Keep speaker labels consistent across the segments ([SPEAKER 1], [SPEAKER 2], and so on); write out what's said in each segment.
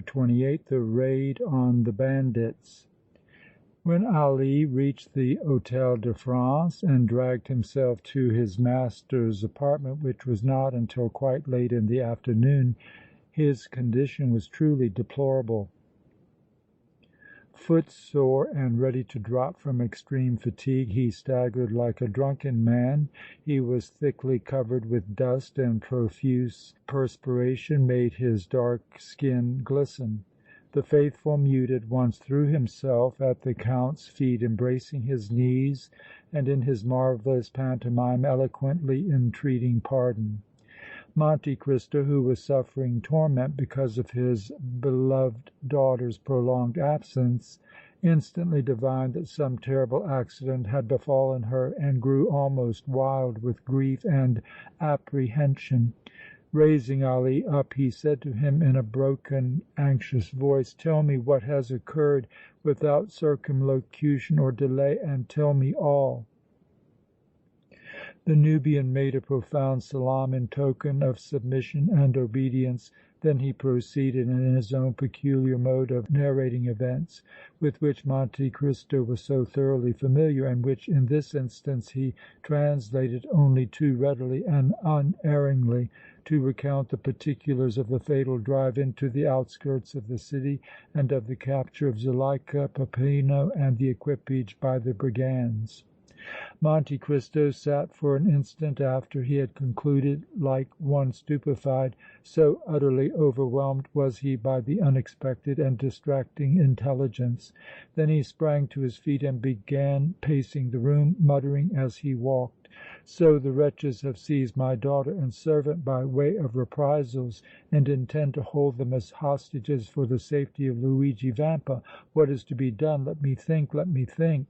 [SPEAKER 1] XXVIII. The Raid on the Bandits. When Ali reached the Hôtel de France and dragged himself to his master's apartment, which was not until quite late in the afternoon, his condition was truly deplorable. Footsore and ready to drop from extreme fatigue, he staggered like a drunken man. He was thickly covered with dust, and profuse perspiration made his dark skin glisten. The faithful mute at once threw himself at the Count's feet, embracing his knees and in his marvellous pantomime eloquently entreating pardon. Monte Cristo, who was suffering torment because of his beloved daughter's prolonged absence, instantly divined that some terrible accident had befallen her and grew almost wild with grief and apprehension. Raising Ali up, he said to him in a broken, anxious voice: "Tell me what has occurred without circumlocution or delay, and tell me all." The Nubian made a profound salaam in token of submission and obedience. Then he proceeded in his own peculiar mode of narrating events, with which Monte Cristo was so thoroughly familiar and which in this instance he translated only too readily and unerringly, to recount the particulars of the fatal drive into the outskirts of the city and of the capture of Zuleika, Peppino and the equipage by the brigands. Monte Cristo sat for an instant after he had concluded like one stupefied, so utterly overwhelmed was he by the unexpected and distracting intelligence. Then he sprang to his feet and began pacing the room, muttering as he walked: "So the wretches have seized my daughter and servant by way of reprisals and intend to hold them as hostages for the safety of Luigi Vampa. What is to be done? Let me think! Let me think!"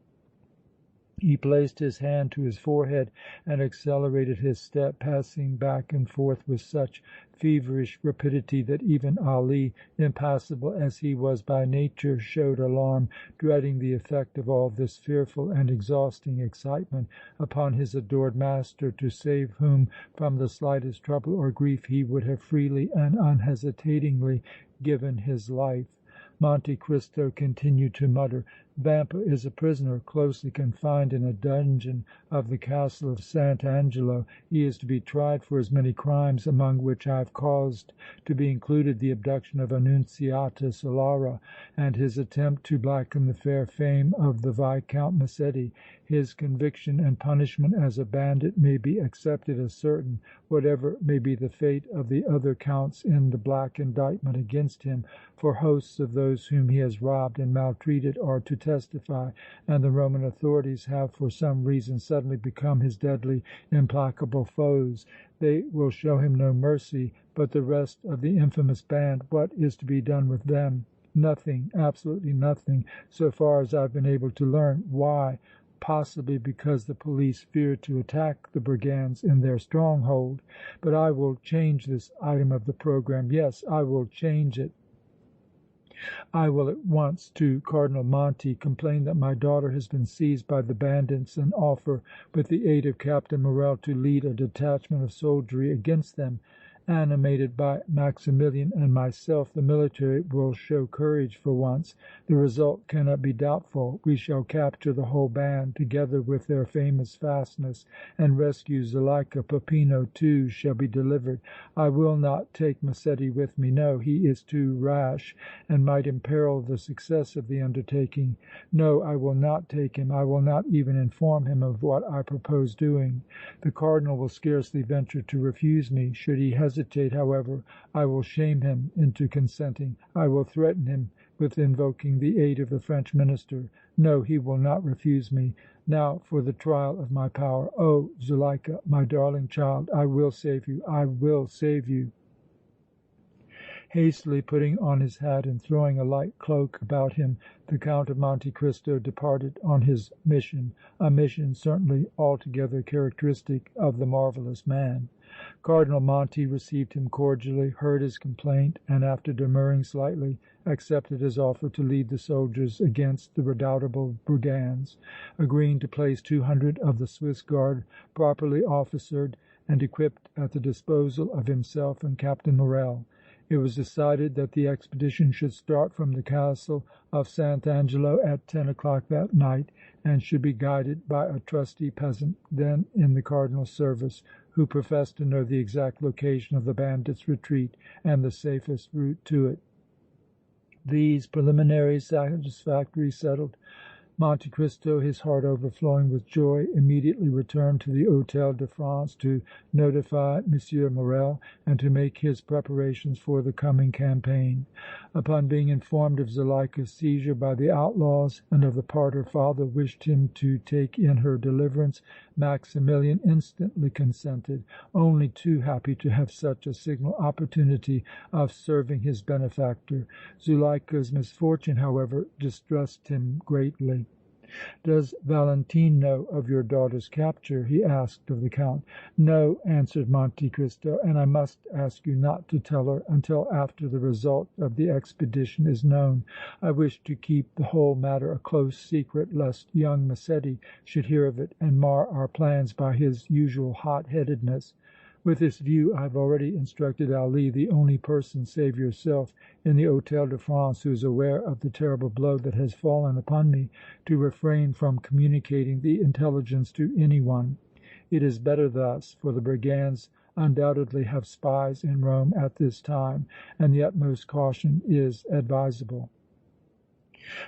[SPEAKER 1] He placed his hand to his forehead and accelerated his step, passing back and forth with such feverish rapidity that even Ali, impassible as he was by nature, showed alarm, dreading the effect of all this fearful and exhausting excitement upon his adored master, to save whom from the slightest trouble or grief he would have freely and unhesitatingly given his life. Monte Cristo continued to mutter: "Vampa is a prisoner, closely confined in a dungeon of the Castle of St. Angelo. He is to be tried for his many crimes, among which I have caused to be included the abduction of Annunziata Solara and his attempt to blacken the fair fame of the Viscount Massetti. His conviction and punishment as a bandit may be accepted as certain, whatever may be the fate of the other counts in the black indictment against him, for hosts of those whom he has robbed and maltreated are to testify, and the Roman authorities have for some reason suddenly become his deadly, implacable foes. They will show him no mercy, but the rest of the infamous band, what is to be done with them? Nothing, absolutely nothing, so far as I have been able to learn. Why? Possibly because the police fear to attack the brigands in their stronghold. But I will change this item of the programme. Yes, I will change it. I will at once to Cardinal Monti complain that my daughter has been seized by the bandits and offer, with the aid of Captain Morrel, to lead a detachment of soldiery against them. Animated by Maximilian and myself, the military will show courage for once. The result cannot be doubtful. We shall capture the whole band, together with their famous fastness, and rescue Zuleika. Peppino, too, shall be delivered. I will not take Massetti with me. No, he is too rash and might imperil the success of the undertaking. No, I will not take him. I will not even inform him of what I propose doing. The Cardinal will scarcely venture to refuse me. Should he hesitate, however, I will shame him into consenting. I will threaten him with invoking the aid of the French minister. No, he will not refuse me. Now for the trial of my power. Oh, Zuleika, my darling child, I will save you. I will save you." Hastily putting on his hat and throwing a light cloak about him, the Count of Monte Cristo departed on his mission, a mission certainly altogether characteristic of the marvellous man. Cardinal Monti received him cordially, heard his complaint and, after demurring slightly, accepted his offer to lead the soldiers against the redoubtable brigands, agreeing to place 200 of the Swiss Guard, properly officered and equipped, at the disposal of himself and Captain Morrel. It was decided that the expedition should start from the Castle of St. Angelo at 10 o'clock that night and should be guided by a trusty peasant then in the Cardinal's service, who professed to know the exact location of the bandits' retreat and the safest route to it. These preliminaries satisfactorily settled, Monte Cristo, his heart overflowing with joy, immediately returned to the Hôtel de France to notify M. Morrel and to make his preparations for the coming campaign. Upon being informed of Zuleika's seizure by the outlaws and of the part her father wished him to take in her deliverance, Maximilian instantly consented, only too happy to have such a signal opportunity of serving his benefactor. Zuleika's misfortune, however, distressed him greatly. "Does Valentine know of your daughter's capture?" he asked of the Count. "No," answered Monte Cristo, "and I must ask you not to tell her until after the result of the expedition is known. I wish to keep the whole matter a close secret lest young Massetti should hear of it and mar our plans by his usual hot-headedness. With this view I have already instructed Ali, the only person save yourself in the Hôtel de France who is aware of the terrible blow that has fallen upon me, to refrain from communicating the intelligence to any one. It is better thus, for the brigands undoubtedly have spies in Rome at this time, and the utmost caution is advisable."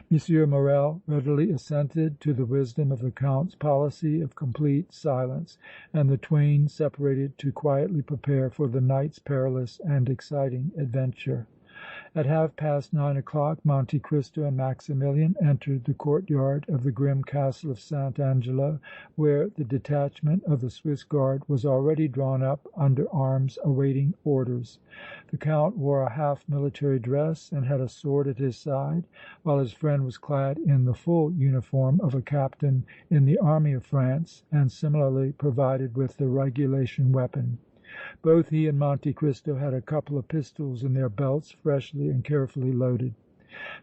[SPEAKER 1] M. Morrel readily assented to the wisdom of the Count's policy of complete silence, and the twain separated to quietly prepare for the night's perilous and exciting adventure. At half past 9 o'clock Monte Cristo and Maximilian entered the courtyard of the grim castle of St. Angelo, where the detachment of the Swiss Guard was already drawn up under arms awaiting orders. The Count wore a half military dress and had a sword at his side, while his friend was clad in the full uniform of a captain in the army of France and similarly provided with the regulation weapon. Both he and Monte Cristo had a couple of pistols in their belts, freshly and carefully loaded.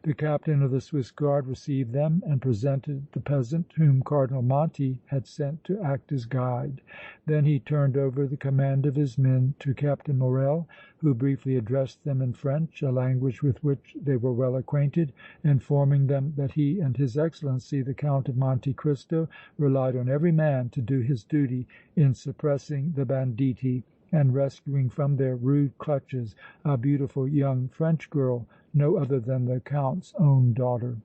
[SPEAKER 1] The captain of the Swiss Guard received them and presented the peasant whom Cardinal Monti had sent to act as guide. Then he turned over the command of his men to Captain Morrel, who briefly addressed them in French, a language with which they were well acquainted, informing them that he and His Excellency, the Count of Monte Cristo, relied on every man to do his duty in suppressing the banditti and rescuing from their rude clutches a beautiful young French girl, no other than the Count's own daughter.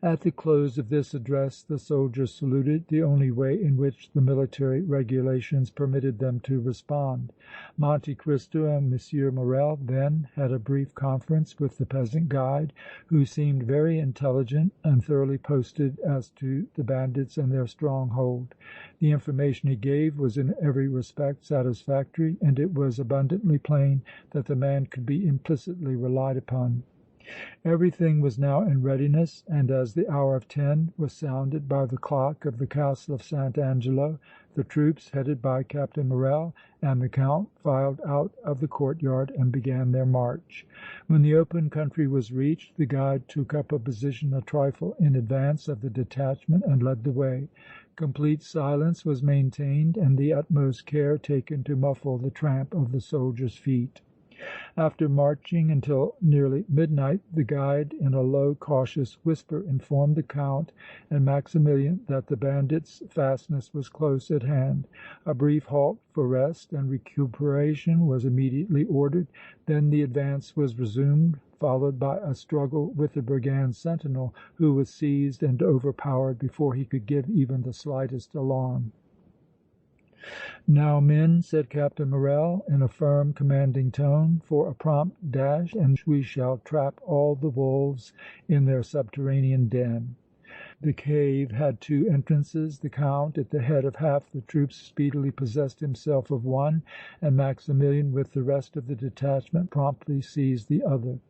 [SPEAKER 1] At the close of this address the soldiers saluted, the only way in which the military regulations permitted them to respond. Monte Cristo and M. Morrel then had a brief conference with the peasant guide, who seemed very intelligent and thoroughly posted as to the bandits and their stronghold. The information he gave was in every respect satisfactory, and it was abundantly plain that the man could be implicitly relied upon. Everything was now in readiness, and as the hour of 10 was sounded by the clock of the Castle of St. Angelo, the troops, headed by Captain Morrel and the Count, filed out of the courtyard and began their march. When the open country was reached, the guide took up a position a trifle in advance of the detachment and led the way. Complete silence was maintained and the utmost care taken to muffle the tramp of the soldiers' feet. After marching until nearly midnight, the guide in a low, cautious whisper informed the Count and Maximilian that the bandits' fastness was close at hand. A brief halt for rest and recuperation was immediately ordered. Then the advance was resumed, followed by a struggle with the brigand sentinel, who was seized and overpowered before he could give even the slightest alarm. "Now, men," said Captain Morrel in a firm, commanding tone, "for a prompt dash, and we shall trap all the wolves in their subterranean den." The cave had two entrances. The Count, at the head of half the troops, speedily possessed himself of one, and Maximilian, with the rest of the detachment, promptly seized the other.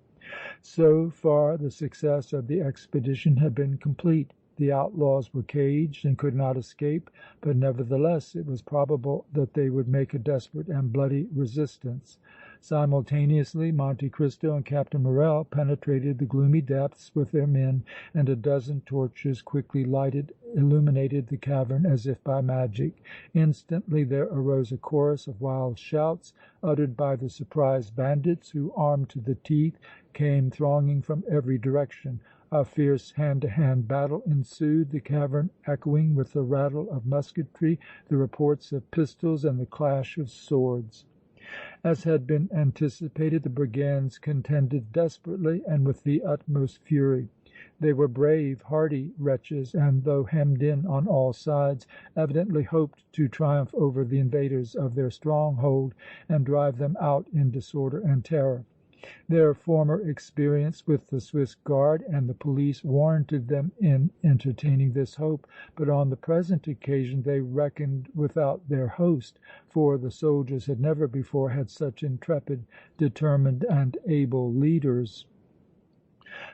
[SPEAKER 1] So far the success of the expedition had been complete. The outlaws were caged and could not escape, but nevertheless it was probable that they would make a desperate and bloody resistance. Simultaneously, Monte Cristo and Captain Morrel penetrated the gloomy depths with their men, and a dozen torches quickly illuminated the cavern as if by magic. Instantly there arose a chorus of wild shouts uttered by the surprised bandits, who, armed to the teeth, came thronging from every direction. A fierce hand-to-hand battle ensued, the cavern echoing with the rattle of musketry, the reports of pistols and the clash of swords. As had been anticipated, the brigands contended desperately and with the utmost fury. They were brave, hardy wretches, and, though hemmed in on all sides, evidently hoped to triumph over the invaders of their stronghold and drive them out in disorder and terror. Their former experience with the Swiss Guard and the police warranted them in entertaining this hope, but on the present occasion they reckoned without their host, for the soldiers had never before had such intrepid, determined and able leaders.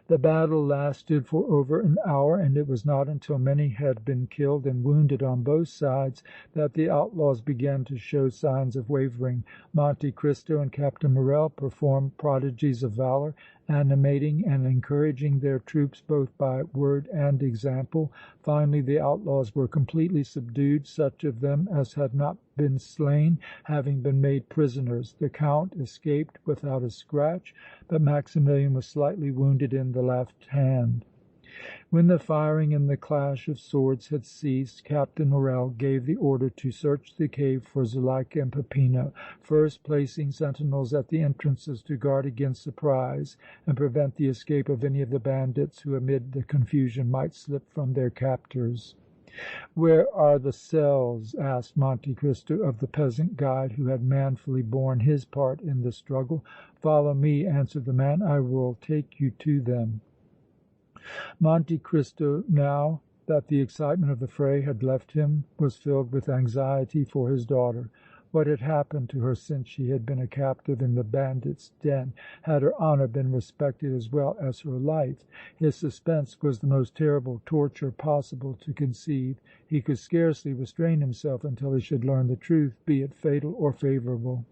[SPEAKER 1] The battle lasted for over an hour, and it was not until many had been killed and wounded on both sides that the outlaws began to show signs of wavering. Monte Cristo and Captain Morrel performed prodigies of valor, animating and encouraging their troops both by word and example. Finally, the outlaws were completely subdued, such of them as had not been slain having been made prisoners. The Count escaped without a scratch, but Maximilian was slightly wounded in the left hand. When the firing and the clash of swords had ceased, Captain Morrel gave the order to search the cave for Zuleika and Peppino, first placing sentinels at the entrances to guard against surprise and prevent the escape of any of the bandits who amid the confusion might slip from their captors. "Where are the cells?" asked Monte Cristo of the peasant guide who had manfully borne his part in the struggle. "Follow me," answered the man. "I will take you to them." Monte Cristo, now that the excitement of the fray had left him, was filled with anxiety for his daughter. What had happened to her since she had been a captive in the bandits' den? Had her honor been respected as well as her life? His suspense was the most terrible torture possible to conceive. He could scarcely restrain himself until he should learn the truth, be it fatal or favorable.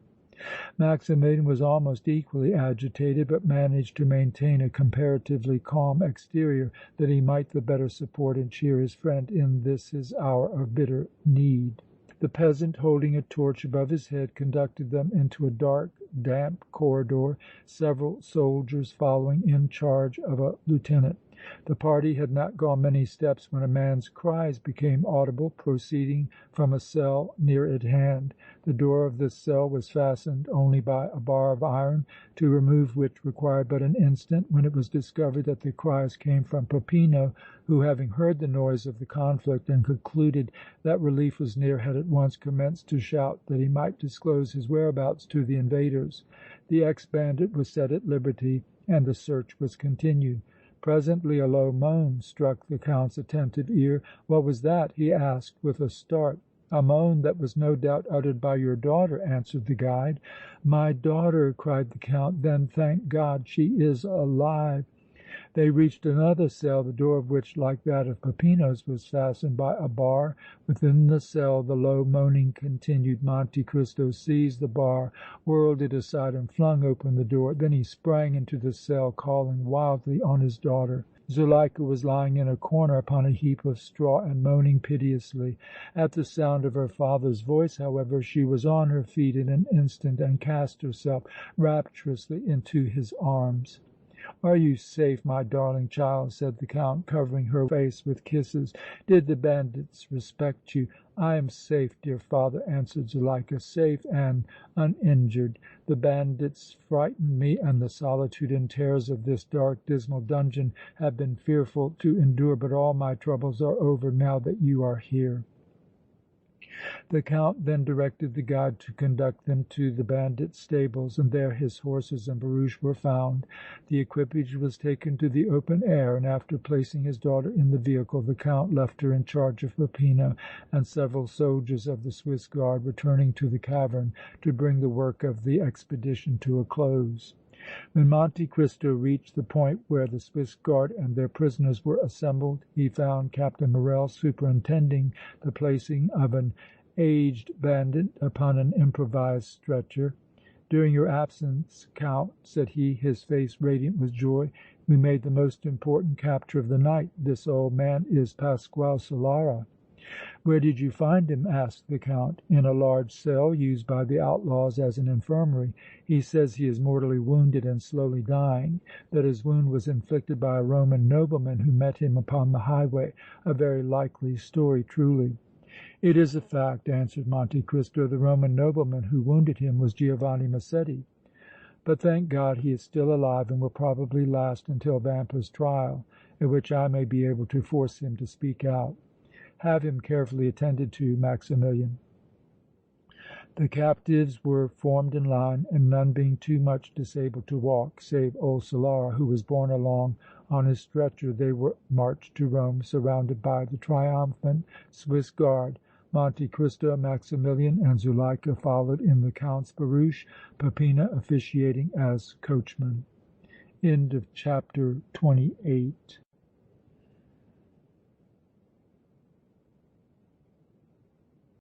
[SPEAKER 1] Maximilian was almost equally agitated, but managed to maintain a comparatively calm exterior that he might the better support and cheer his friend in this his hour of bitter need. The peasant, holding a torch above his head, conducted them into a dark, damp corridor, several soldiers following in charge of a lieutenant. The party had not gone many steps when a man's cries became audible, proceeding from a cell near at hand. The door of this cell was fastened only by a bar of iron, to remove which required but an instant, when it was discovered that the cries came from Peppino, who, having heard the noise of the conflict and concluded that relief was near, had at once commenced to shout that he might disclose his whereabouts to the invaders. The ex-bandit was set at liberty and the search was continued. Presently a low moan struck the Count's attentive ear. "What was that?" he asked with a start. "A moan that was no doubt uttered by your daughter," answered the guide. "My daughter!" cried the Count. "Then, thank God, she is alive!" They reached another cell, the door of which, like that of Peppino's, was fastened by a bar. Within the cell the low moaning continued. Monte Cristo seized the bar, whirled it aside and flung open the door. Then he sprang into the cell, calling wildly on his daughter. Zuleika was lying in a corner upon a heap of straw and moaning piteously. At the sound of her father's voice, however, she was on her feet in an instant and cast herself rapturously into his arms. "Are you safe, my darling child?" said the Count, covering her face with kisses. "Did the bandits respect you?" "I am safe, dear father," answered Zuleika, "safe and uninjured. The bandits frightened me, and the solitude and terrors of this dark, dismal dungeon have been fearful to endure, but all my troubles are over now that you are here." The Count then directed the guide to conduct them to the bandit stables, and there his horses and barouche were found. The equipage was taken to the open air, and after placing his daughter in the vehicle, the Count left her in charge of Peppino and several soldiers of the Swiss Guard, returning to the cavern to bring the work of the expedition to a close. When Monte Cristo reached the point where the Swiss guard and their prisoners were assembled, he found Captain Morrel superintending the placing of an aged bandit upon an improvised stretcher. "During your absence, Count," said he, his face radiant with joy, "we made the most important capture of the night. This old man is Pasquale Solara." "Where did you find him?" asked the Count. "In a large cell used by the outlaws as an infirmary. He says he is mortally wounded and slowly dying, that his wound was inflicted by a Roman nobleman who met him upon the highway. A very likely story, truly." "It is a fact," answered Monte Cristo. "The Roman nobleman who wounded him was Giovanni Massetti. But, thank God, he is still alive and will probably last until Vampa's trial, at which I may be able to force him to speak out. Have him carefully attended to, Maximilian." The captives were formed in line, and none being too much disabled to walk, save old Solara, who was borne along on his stretcher, they were marched to Rome, surrounded by the triumphant Swiss guard. Monte Cristo, Maximilian and Zuleika followed in the Count's barouche, Peppino officiating as coachman. CHAPTER XXIX.